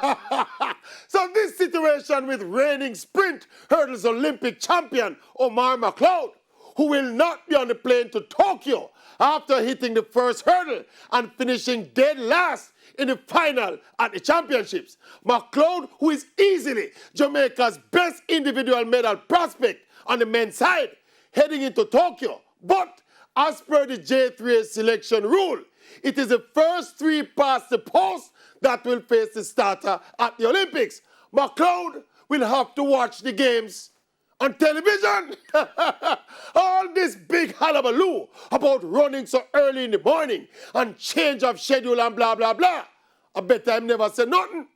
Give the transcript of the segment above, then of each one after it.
So this situation with reigning sprint hurdles Olympic champion Omar McLeod, who will not be on the plane to Tokyo after hitting the first hurdle and finishing dead last in the final at the championships. McLeod, who is easily Jamaica's best individual medal prospect on the men's side, heading into Tokyo. But as per the J3A selection rule, it is the first three past the post that will face the starter at the Olympics. McLeod will have to watch the games on television. All this big hullabaloo about running so early in the morning and change of schedule and blah, blah, blah. I bet I never said nothing.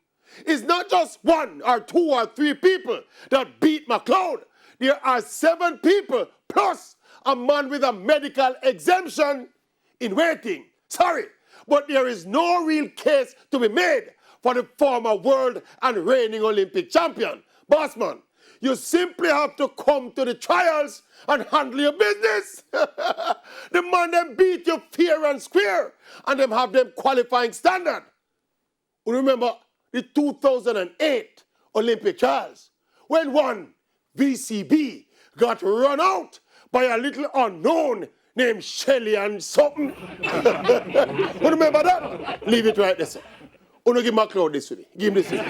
It's not just one or two or three people that beat McLeod. There are 7 people plus a man with a medical exemption in waiting. Sorry, but there is no real case to be made for the former world and reigning Olympic champion. Bossman, you simply have to come to the trials and handle your business. The man them beat you fair and square, and them have them qualifying standard. Remember the 2008 Olympic trials when one VCB got run out by a little unknown named Shelly and something. Remember that? Leave it right there, sir. Uno give McLeod this to me. Give him this to me.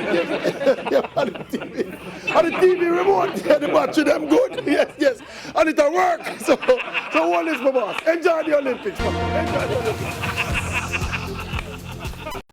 Yeah, on the TV. On the TV remote. Yeah, the battery them good. Yes, yes. And it'll work. So all this, my boss. Enjoy the Olympics, man. Enjoy the Olympics.